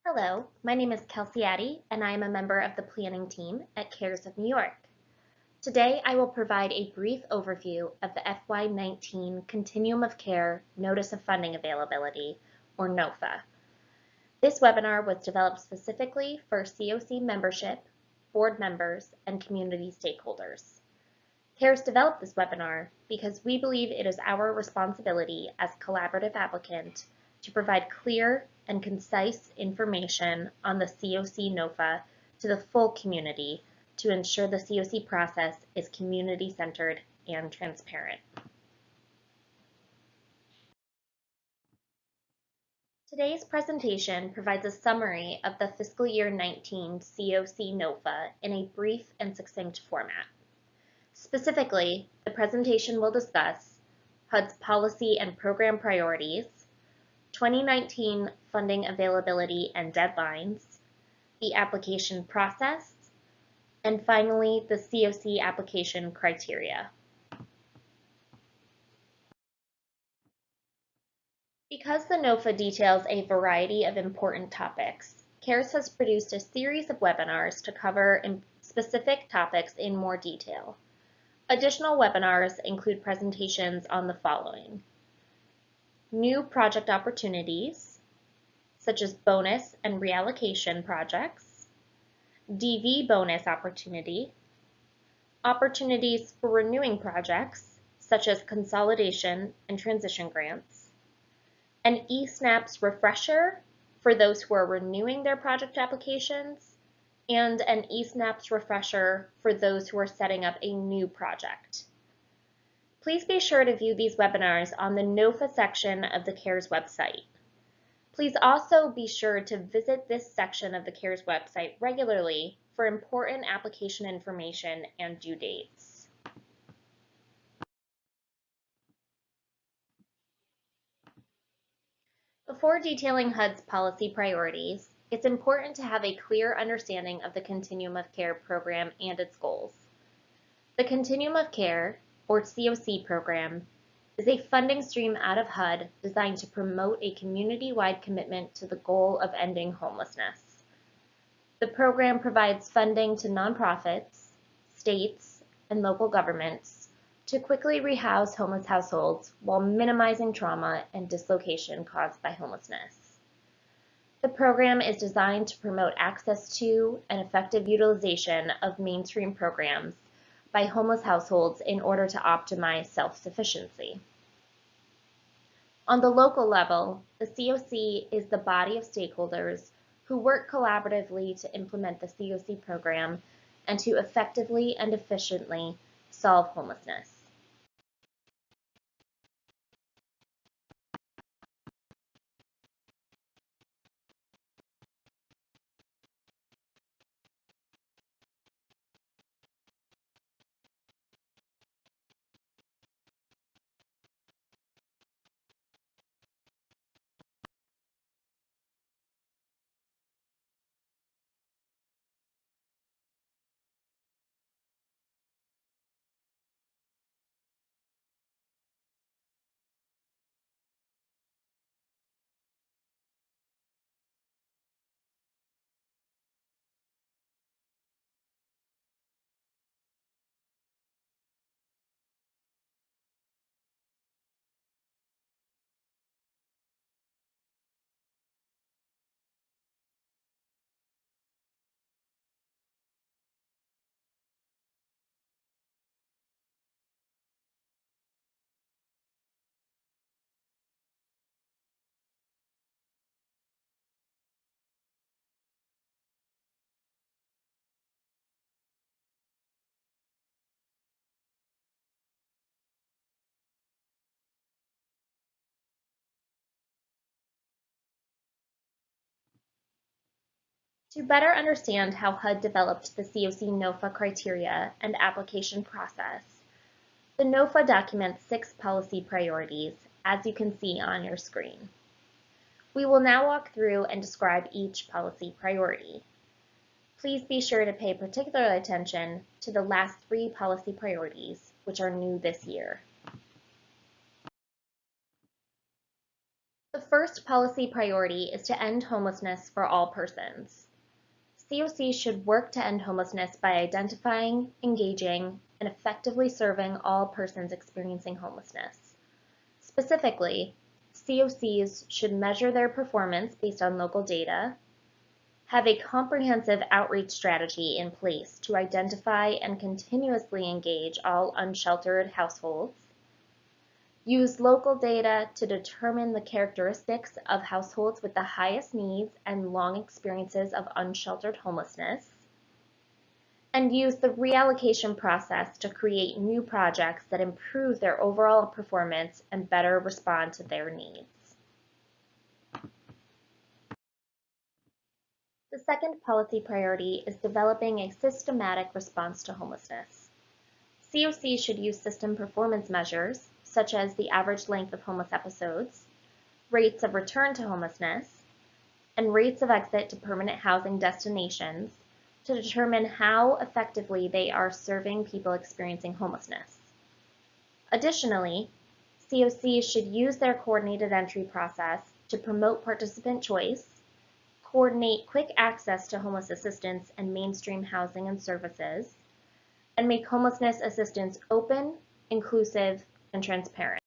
Hello, my name is Kelsey Addy, and I am a member of the planning team at CARES of New York. Today, I will provide a brief overview of the FY19 Continuum of Care Notice of Funding Availability, or NOFA. This webinar was developed specifically for COC membership, board members, and community stakeholders. CARES developed this webinar because we believe it is our responsibility as collaborative applicant to provide clear and concise information on the COC NOFA to the full community to ensure the COC process is community-centered and transparent. Today's presentation provides a summary of the fiscal year 19 COC NOFA in a brief and succinct format. Specifically, the presentation will discuss HUD's policy and program priorities, 2019 funding availability and deadlines, the application process, and finally, the COC application criteria. Because the NOFA details a variety of important topics, CARES has produced a series of webinars to cover specific topics in more detail. Additional webinars include presentations on the following: new project opportunities, such as bonus and reallocation projects, DV bonus opportunity, opportunities for renewing projects, such as consolidation and transition grants, an eSNAPS refresher for those who are renewing their project applications, and an eSNAPS refresher for those who are setting up a new project. Please be sure to view these webinars on the NOFA section of the CARES website. Please also be sure to visit this section of the CARES website regularly for important application information and due dates. Before detailing HUD's policy priorities, it's important to have a clear understanding of the Continuum of Care program and its goals. The Continuum of Care, or COC program, is a funding stream out of HUD designed to promote a community-wide commitment to the goal of ending homelessness. The program provides funding to nonprofits, states, and local governments to quickly rehouse homeless households while minimizing trauma and dislocation caused by homelessness. The program is designed to promote access to and effective utilization of mainstream programs by homeless households in order to optimize self-sufficiency. On the local level, the COC is the body of stakeholders who work collaboratively to implement the COC program and to effectively and efficiently solve homelessness. To better understand how HUD developed the COC NOFA criteria and application process, the NOFA documents 6 policy priorities, as you can see on your screen. We will now walk through and describe each policy priority. Please be sure to pay particular attention to the last 3 policy priorities, which are new this year. The first policy priority is to end homelessness for all persons. COC should work to end homelessness by identifying, engaging, and effectively serving all persons experiencing homelessness. Specifically, COCs should measure their performance based on local data, have a comprehensive outreach strategy in place to identify and continuously engage all unsheltered households, use local data to determine the characteristics of households with the highest needs and long experiences of unsheltered homelessness, and use the reallocation process to create new projects that improve their overall performance and better respond to their needs. The second policy priority is developing a systematic response to homelessness. COC should use system performance measures, such as the average length of homeless episodes, rates of return to homelessness, and rates of exit to permanent housing destinations to determine how effectively they are serving people experiencing homelessness. Additionally, COCs should use their coordinated entry process to promote participant choice, coordinate quick access to homeless assistance and mainstream housing and services, and make homelessness assistance open, inclusive, and transparent.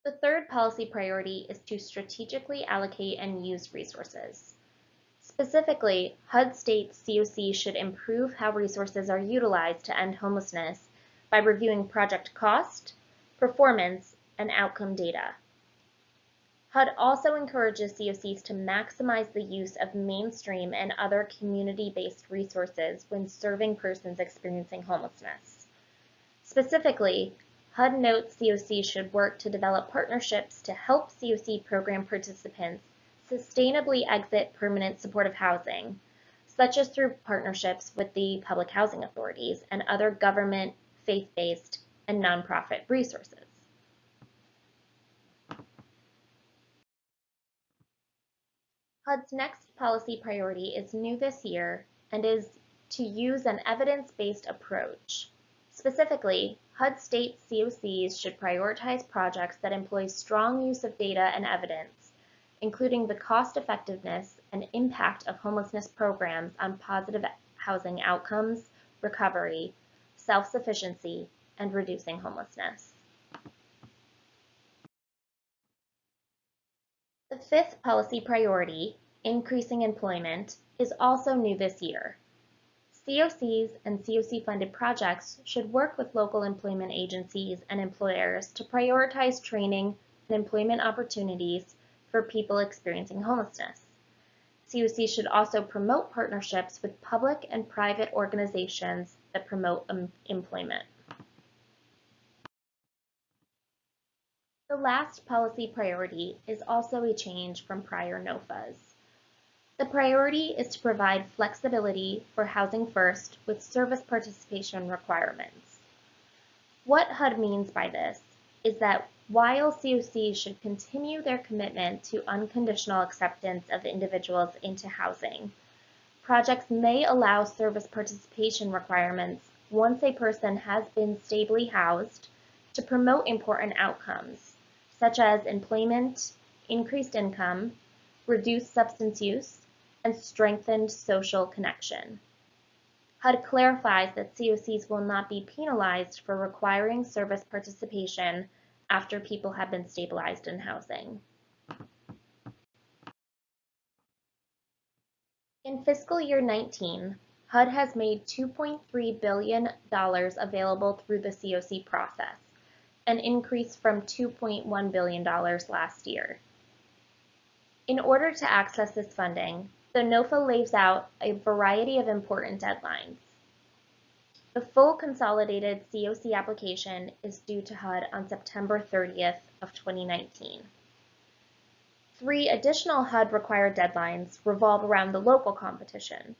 The third policy priority is to strategically allocate and use resources. Specifically, HUD states COC should improve how resources are utilized to end homelessness by reviewing project cost, performance, and outcome data. HUD also encourages COCs to maximize the use of mainstream and other community-based resources when serving persons experiencing homelessness. Specifically, HUD notes COC should work to develop partnerships to help COC program participants sustainably exit permanent supportive housing, such as through partnerships with the public housing authorities and other government, faith-based, and nonprofit resources. HUD's next policy priority is new this year and is to use an evidence-based approach. Specifically, HUD states COCs should prioritize projects that employ strong use of data and evidence, including the cost-effectiveness and impact of homelessness programs on positive housing outcomes, recovery, self-sufficiency, and reducing homelessness. The fifth policy priority, increasing employment, is also new this year. COCs and COC-funded projects should work with local employment agencies and employers to prioritize training and employment opportunities for people experiencing homelessness. COC should also promote partnerships with public and private organizations that promote employment. The last policy priority is also a change from prior NOFAs. The priority is to provide flexibility for housing first with service participation requirements. What HUD means by this is that while COCs should continue their commitment to unconditional acceptance of individuals into housing, projects may allow service participation requirements once a person has been stably housed to promote important outcomes, such as employment, increased income, reduced substance use, and strengthened social connection. HUD clarifies that COCs will not be penalized for requiring service participation after people have been stabilized in housing. In fiscal year 19, HUD has made $2.3 billion available through the COC process, an increase from $2.1 billion last year. In order to access this funding, the NOFA lays out a variety of important deadlines. The full consolidated COC application is due to HUD on September 30th of 2019. 3 additional HUD required deadlines revolve around the local competition.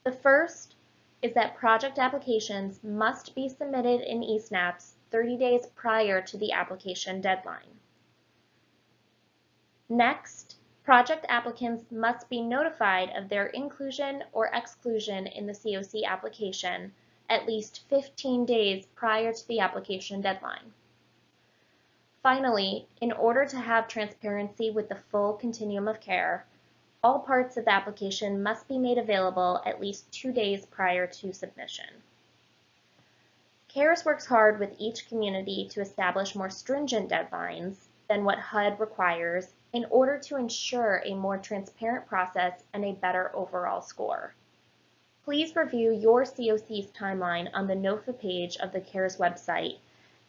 The first is that project applications must be submitted in eSNAPs 30 days prior to the application deadline. Next, project applicants must be notified of their inclusion or exclusion in the COC application at least 15 days prior to the application deadline. Finally, in order to have transparency with the full continuum of care, all parts of the application must be made available at least 2 days prior to submission. CARES works hard with each community to establish more stringent deadlines than what HUD requires in order to ensure a more transparent process and a better overall score. Please review your COC's timeline on the NOFA page of the CARES website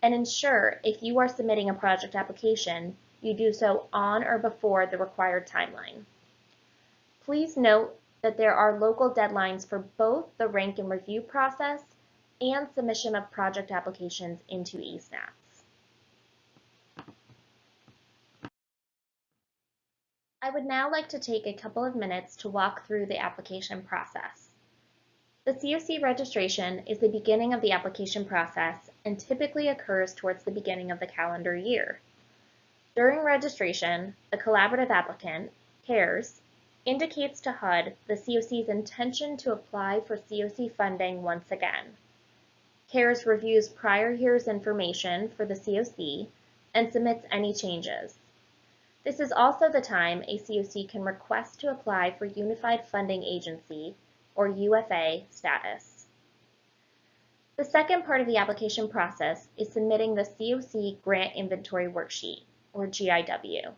and ensure if you are submitting a project application, you do so on or before the required timeline. Please note that there are local deadlines for both the rank and review process and submission of project applications into eSNAPs. I would now like to take a couple of minutes to walk through the application process. The COC registration is the beginning of the application process and typically occurs towards the beginning of the calendar year. During registration, the collaborative applicant, CARES, indicates to HUD the COC's intention to apply for COC funding once again. CARES reviews prior year's information for the COC and submits any changes. This is also the time a COC can request to apply for Unified Funding Agency, or UFA, status. The second part of the application process is submitting the COC Grant Inventory Worksheet, or GIW.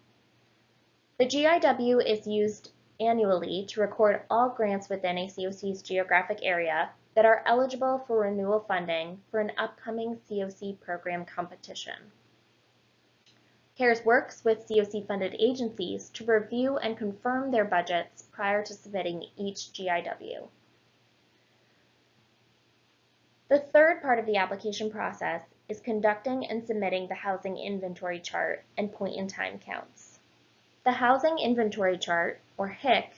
The GIW is used annually to record all grants within a COC's geographic area that are eligible for renewal funding for an upcoming COC program competition. CARES works with COC-funded agencies to review and confirm their budgets prior to submitting each GIW. The third part of the application process is conducting and submitting the Housing Inventory Chart and point-in-time counts. The Housing Inventory Chart, or HIC,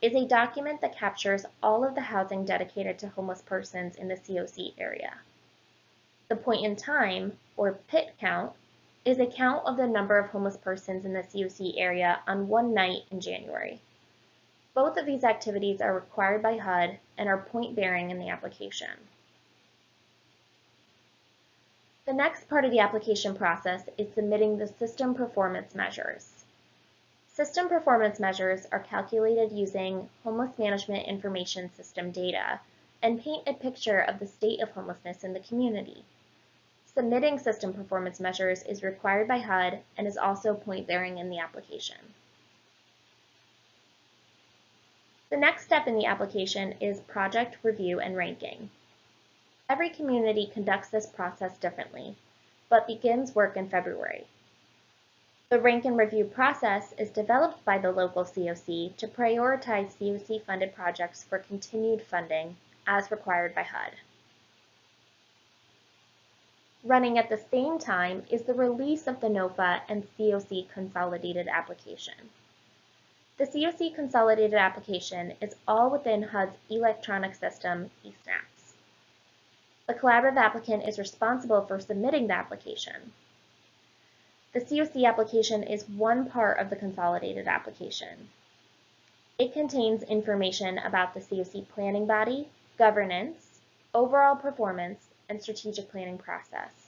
is a document that captures all of the housing dedicated to homeless persons in the COC area. The point-in-time, or PIT count, is a count of the number of homeless persons in the COC area on one night in January. Both of these activities are required by HUD and are point-bearing in the application. The next part of the application process is submitting the system performance measures. System performance measures are calculated using Homeless Management Information System data and paint a picture of the state of homelessness in the community. Submitting system performance measures is required by HUD and is also point-bearing in the application. The next step in the application is project review and ranking. Every community conducts this process differently, but begins work in February. The rank and review process is developed by the local COC to prioritize COC-funded projects for continued funding as required by HUD. Running at the same time is the release of the NOFA and COC Consolidated application. The COC consolidated application is all within HUD's electronic system, eSNAPS. The collaborative applicant is responsible for submitting the application. The COC application is one part of the consolidated application. It contains information about the COC planning body, governance, overall performance, and strategic planning process.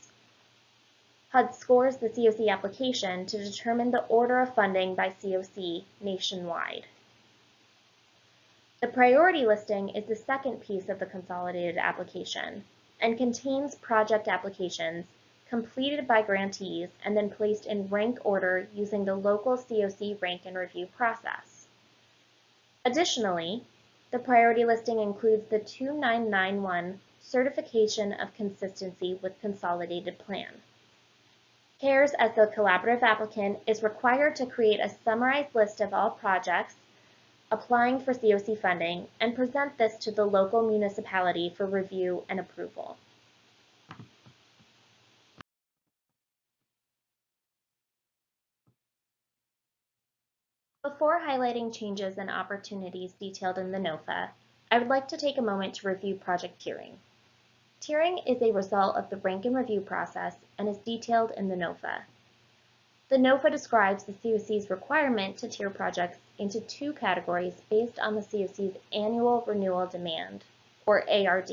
HUD scores the COC application to determine the order of funding by COC nationwide. The priority listing is the second piece of the consolidated application and contains project applications completed by grantees and then placed in rank order using the local COC rank and review process. Additionally, the priority listing includes the 2991 Certification of Consistency with Consolidated Plan. CARES, as the collaborative applicant, is required to create a summarized list of all projects applying for COC funding and present this to the local municipality for review and approval. Before highlighting changes and opportunities detailed in the NOFA, I would like to take a moment to review project tiering. Tiering is a result of the rank and review process and is detailed in the NOFA. The NOFA describes the COC's requirement to tier projects into two categories based on the COC's annual renewal demand, or ARD.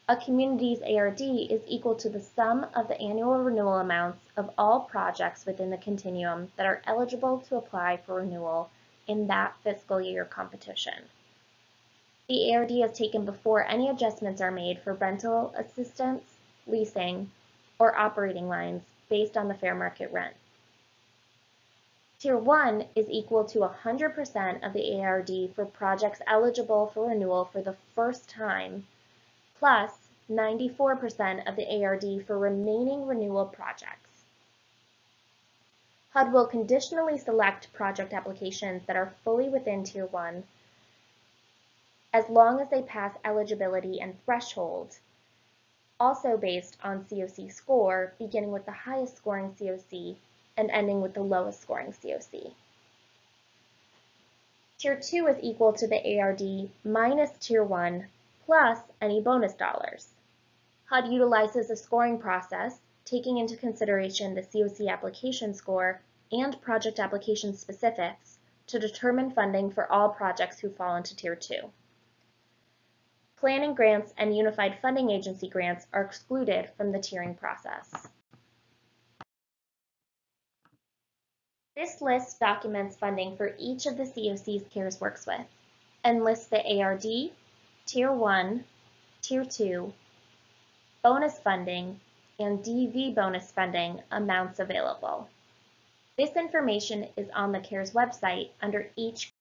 A community's ARD is equal to the sum of the annual renewal amounts of all projects within the continuum that are eligible to apply for renewal in that fiscal year competition. The ARD is taken before any adjustments are made for rental assistance, leasing, or operating lines based on the fair market rent. Tier 1 is equal to 100% of the ARD for projects eligible for renewal for the first time, plus 94% of the ARD for remaining renewal projects. HUD will conditionally select project applications that are fully within Tier 1 as long as they pass eligibility and threshold, also based on COC score, beginning with the highest scoring COC and ending with the lowest scoring COC. Tier 2 is equal to the ARD minus Tier 1 plus any bonus dollars. HUD utilizes a scoring process taking into consideration the COC application score and project application specifics to determine funding for all projects who fall into Tier 2. Planning grants and Unified Funding Agency grants are excluded from the tiering process. This list documents funding for each of the COCs CARES works with and lists the ARD, Tier 1, Tier 2, bonus funding, and DV bonus funding amounts available. This information is on the CARES website under each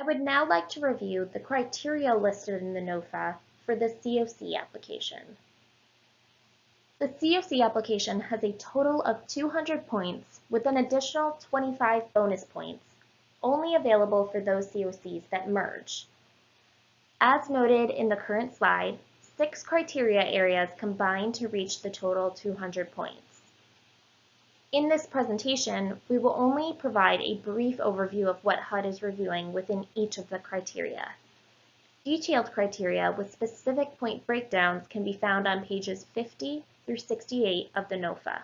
I would now like to review the criteria listed in the NOFA for the COC application. The COC application has a total of 200 points with an additional 25 bonus points, only available for those COCs that merge. As noted in the current slide, 6 criteria areas combine to reach the total 200 points. In this presentation, we will only provide a brief overview of what HUD is reviewing within each of the criteria. Detailed criteria with specific point breakdowns can be found on pages 50 through 68 of the NOFA.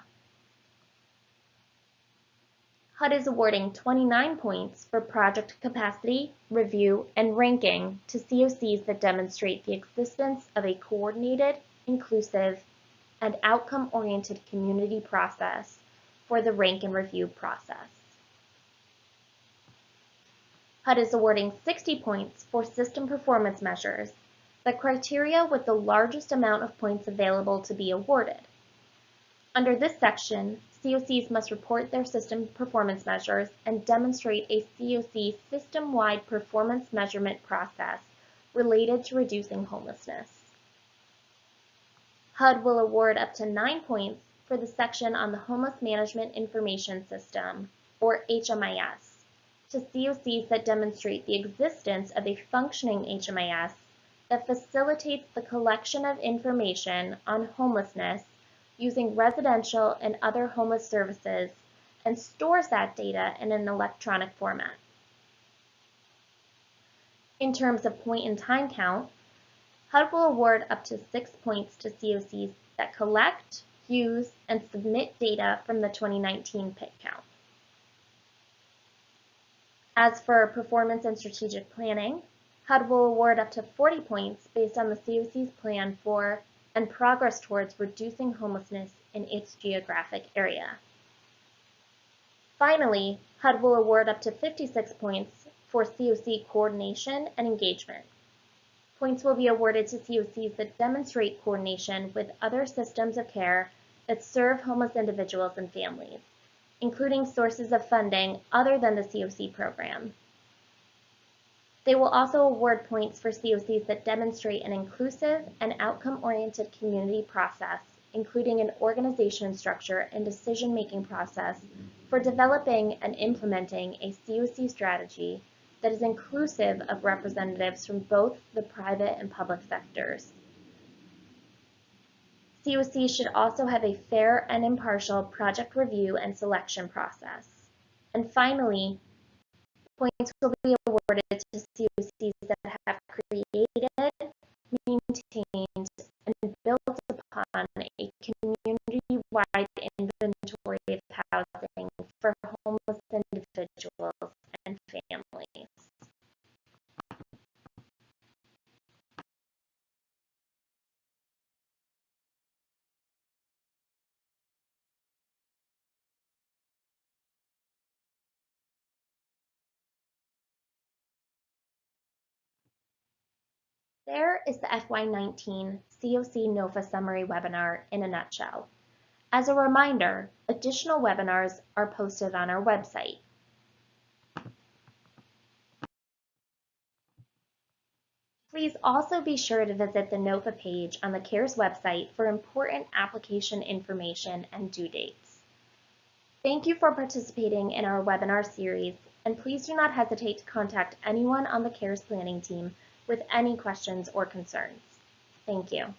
HUD is awarding 29 points for project capacity, review, and ranking to COCs that demonstrate the existence of a coordinated, inclusive, and outcome-oriented community process for the rank and review process. HUD is awarding 60 points for system performance measures, the criteria with the largest amount of points available to be awarded. Under this section, COCs must report their system performance measures and demonstrate a COC system-wide performance measurement process related to reducing homelessness. HUD will award up to 9 points for the section on the Homeless Management Information System, or HMIS, to COCs that demonstrate the existence of a functioning HMIS that facilitates the collection of information on homelessness using residential and other homeless services and stores that data in an electronic format. In terms of point and time count, HUD will award up to 6 points to COCs that collect, use, and submit data from the 2019 PIT count. As for performance and strategic planning, HUD will award up to 40 points based on the COC's plan for and progress towards reducing homelessness in its geographic area. Finally, HUD will award up to 56 points for COC coordination and engagement. Points will be awarded to COCs that demonstrate coordination with other systems of care that serve homeless individuals and families, including sources of funding other than the COC program. They will also award points for COCs that demonstrate an inclusive and outcome-oriented community process, including an organization structure and decision-making process for developing and implementing a COC strategy that is inclusive of representatives from both the private and public sectors. COCs should also have a fair and impartial project review and selection process. And finally, points will be awarded to COCs that have created, maintained, and built upon a community-wide inventory of housing for homeless individuals and families. There is the FY19 COC NOFA Summary webinar in a nutshell. As a reminder, additional webinars are posted on our website. Please also be sure to visit the NOFA page on the CARES website for important application information and due dates. Thank you for participating in our webinar series, and please do not hesitate to contact anyone on the CARES planning team with any questions or concerns. Thank you.